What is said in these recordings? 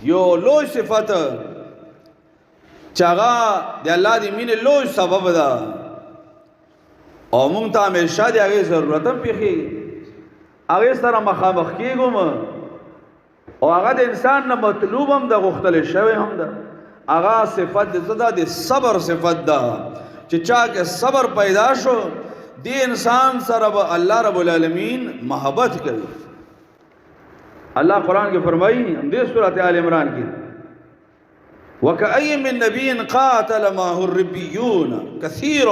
یو لوی صفت چې هغه د الله د مینې لوی سبب ده او مونږ ته همیشه د هغې ضرورت هم پېښېږي هغې سره مخامخ کېږو او هغه د انسان نه مطلوب هم ده غوښتلی شوی هم ده هغه صفت د څه ده د صبر صفت ده چې چا کې صبر پیدا شو دې انسان سره به الله رب العالمین محبت کوي الله قرآن کې فرمایي دې سورۃ آل عمران کې وَكَأَيٍّ مِّن نَّبِيٍّ قَاتَلَ مَعَهُ الرِّبِّيُّونَ كَثِيرٌ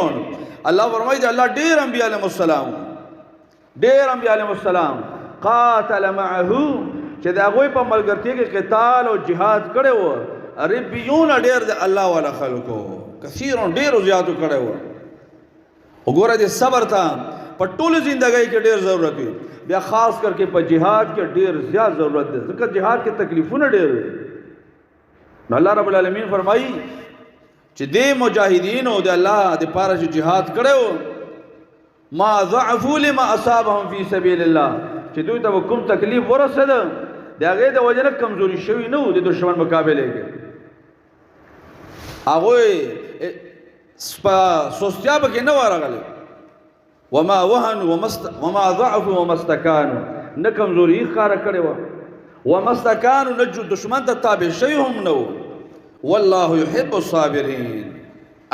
الله فرمایي چې الله ډېر انبیاء علیهم السلام قاتل معه چې د هغوی په ملګرتیا کې قتال او جهاد کړی و ربیون ډېر د الله والا خلکو کثیرون ډېرو زیاتو کړی و وګوره د صبر ته په ټولو زندګۍ کې ډېر ضرورت وي بیا خاص کر کې په جهاد کې ډېر زیات ضرورت دی ځکه جهاد کې تکلیفونه ډېر وي نو الله رب العالمین فرمایي چې دې مجاهدینو د الله د پاره چې جهاد کړی و ما ضعفوا لما اصابهم فی سبیل الله چې دوی ته کوم تکلیف ورسېده د هغې د وجې نه کمزوري شوي نه وو د دشمن مقابلې کې هغوی په سستیا پکې نه وه راغلی وما وهنوا وما ضعفوا وما استکانوا نه کمزوري یې ښکاره کړې وه وما استکانوا نه دشمن ته تابع شوي هم نه وو والله يحب الصابرین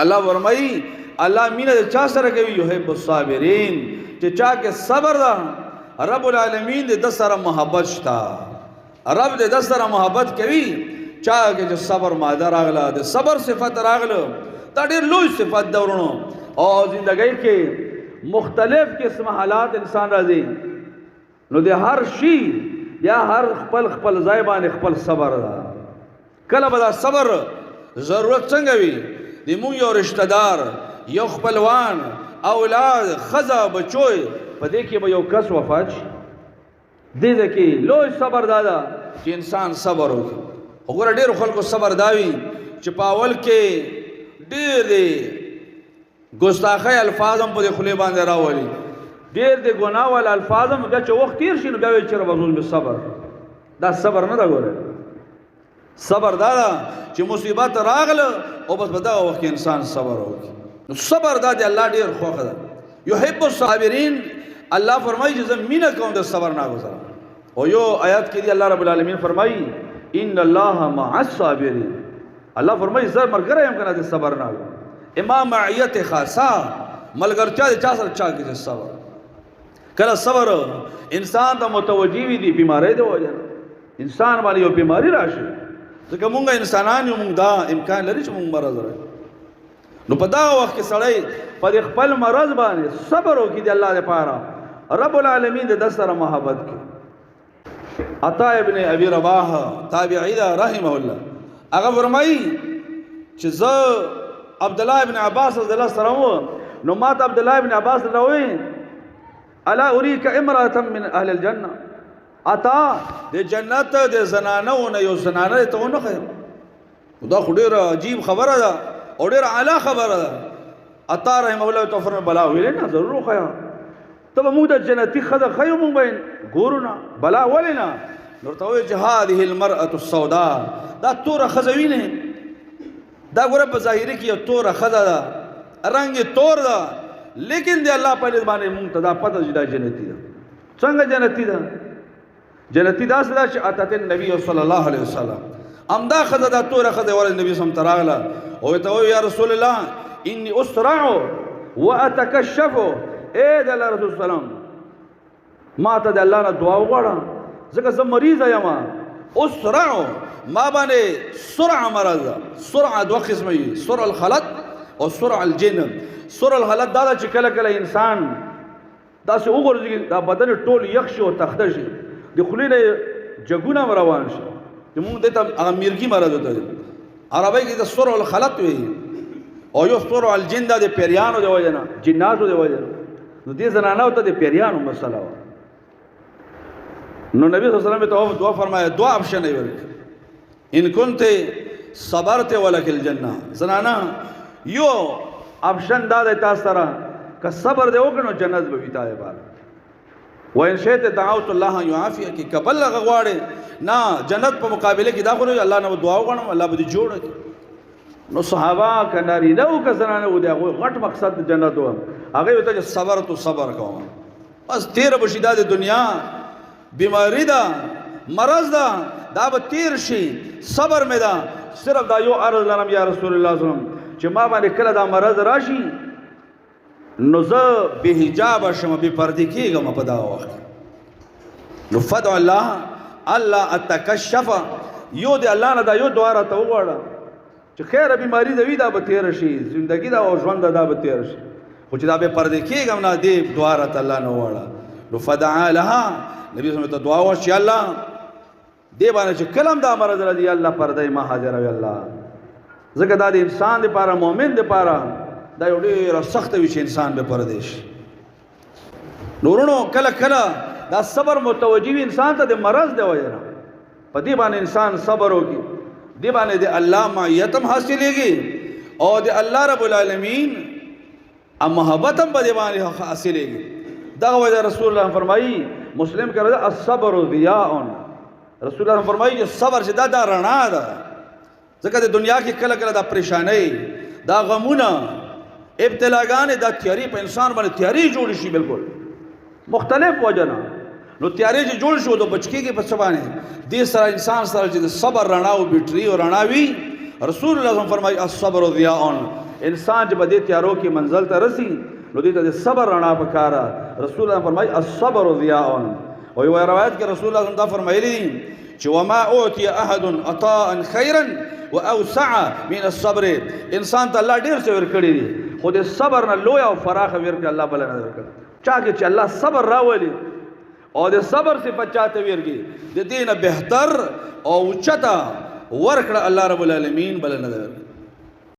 الله فرمایي الله مینه د چا سره کوي يحب الصابرین چې چا کې صبر ده رب العالمین د سره محبت شته رب د سره محبت کوي چا کې چې صبر ماده راغله د صبر صفت راغله دا ډېر لوی صفت ده ورونو او زندګۍ کې مختلف قسم حالات انسان راځي نو د هر شي یا هر خپل ځای باندې خپل صبر ده کله به دا صبر ضرورت څنګه وي د مونږ یو رشته دار یو خپلوان اولاد ښځه بچوی په دې کې به یو کس وفات شي دې کې لوی صبر دا ده چې انسان صبر وکړي وګوره ډېرو خلکو صبر دا وي چې په اول کې ډېر دی ګستاخۍ الفاظ هم په دې خولې باندې راولي ډېر د ګناه والا الفاظ هم بیا چې وخت تېر شي نو بیا وایي چې رب ظلم صبر دا صبر نه ده ګوره صبر دا ده چې مصیبت راغله او بس په دغه وخت کې انسان صبر وکړي نو صبر دا د الله ډېر خوښه ده يحب الصابرین الله فرمایي چې زه مینه کوم د صبر نه گذار او یو آیات کې دی الله رب العالمین فرمایي ان الله مع الصابرین الله فرمایي زه ملګری یم کنه د صبر نه امام معیت خاصه ملګرتیا د چا سره چا کې صبر کله صبر انسان ته متوجي وي دي بیماری دی وجه انسان باندې یو بیماری راشي ځکه مونږ انسانان یو مونږ دا امکان لري چې مونږ مرض راځي نو په دا وخت کې سړی په خپل مرض باندې صبر وکړي د الله لپاره رب العالمین د سره محبت کوي عطا ابن ابي رباح تابعی دا رحمه الله هغه فرمایي چې زه عبد الله ابن عباس رضی الله سره و نو ماته عبد الله ابن عباس راوي الا اريك امراه من اهل الجنه عطا د جنت د زنانو نه یو زنانه ته ونه خیم دا خو ډېره عجیب خبره ده او ډېره اعلی خبره ده عطا رحمه الله تو فرمایي بلا ویلې نه ضرور خیا ته به موږ د جنتي ښځه ښیو موږ به ګورو نه بلا ولې نه نو ورته وایي چې هذه المرأة السوداء دا توره ښځه وینې دا ګوره په ظاهري کې یو توره ښځه ده رنګ یې تور ده لیکن د الله په نسبت باندې موږ ته دا پته چې دا جنتي ده څنګه جنتي ده جنتی دا سره چې اتت النبي صلی الله علیه وسلم امدا خذ دا توره خذ ور النبي صلی الله علیه وسلم او ته یا رسول الله انی اسرع واتکشف اے د الله رسول سلام ما ته د الله نه دعا وغواړم ځکه زه مریض یم اسرع ما باندې سرعه مرض سرعه دوه قسمه وي سرعه الخلط او سرعه الجن سرعه الخلط دا چې کله کله انسان دا سه وګورځي دا بدن ټول یخ شي او تخته شي د خولې نه جګونه روان شي چې موږ دته هغه میرګي مرض وته عربی کې د سرعه الخلط وي او یو سرعه الجن دا د پیریانو دی وجه نه جناتو دی وجه نو دې زنانو ته د پیریانو مسله و نو نبی صلی الله علیه وسلم ته دعا فرمایا دعا آپشن یې ورک ان كنت صبرت ولك الجنه زنانا یو آپشن دا د تاسو سره که صبر دی وکړو جنت به ویتا ہے بار وان شئت دعوت الله يعافيك قبل غواړي نه جنت په مقابله کې دا خو الله نه دعا وغواړم الله به دې جوړ کړي. نو صحابه کناري نو کسانه و دي غټ مقصد جنت و هغه ته صبر تو صبر کوم بس تیر بشیدات دنیا بیماری دا مرض دا به تیر شي صبر مې دا صرف دا یو عرض لرم یا رسول الله صلی الله علیه وسلم چې ما باندې کله دا مرض راشي نو زه به حجاب شم به پردې کېږم په دا وخت نو فدع الله الله اتکشف یو دی الله نه دا یو دعا راته وغواړه چې خیر بیماری دا وی دا به تیر شي زندگی دا او ژوند دا به تیر شي خو چې دا به پردې کېږم نه دی دعا راته الله نه وغواړه نو فدعا لها نبی صلی الله علیه وسلم ته دعا وکړه چې الله دې باندې چې کلم دا مرض راځي الله پردې ما حاضر وي الله ځکه دا د انسان لپاره مؤمن لپاره دا یو ډېر سخت وي چې انسان به پردې شي. نورونو کله کله دا صبر متوجي وي انسان ته د مرض دی وجه نه په دې باندې انسان صبر وکړي دې باندې د الله معیت هم حاصلېږي او د الله رب العالمین محبت هم په دې باندې حاصلېږي. دغه وجه رسول الله فرمایي مسلم کې راځي الصبر ضیاء رسول الله فرمایي چې صبر چې دا رڼا ده ځکه د دنیا کې کله کله دا پریشانۍ دا غمونه ابتلاګانې دا تیاری په انسان باندې تیاری جوړ شي بالکل مختلف وجه نه نو تیاری چې جوړ شو د بچکی کې په څه باندې دې سره انسان سره چې صبر رڼا او بیټري او رڼا وي رسول الله صلی فرمایي الصبر ضیاء انسان چې بده تیارو کې منزل ته رسي نو دې ته صبر رڼا پکاره رسول الله فرمایي الصبر ضیاء او یو روایت کې رسول الله دا فرمایلی چې وما اوتي احد عطاء خيرا واوسع من الصبر انسان ته الله ډیر څه ورکړي دي خو د صبر نه لوی او فراخ ورکړي الله بل نه ورکړي چا کې چې الله صبر راولي او د صبر صفات چاته ورګي د دینه بهتر او چتا ورکړه الله رب العالمین بل نه ورکړي.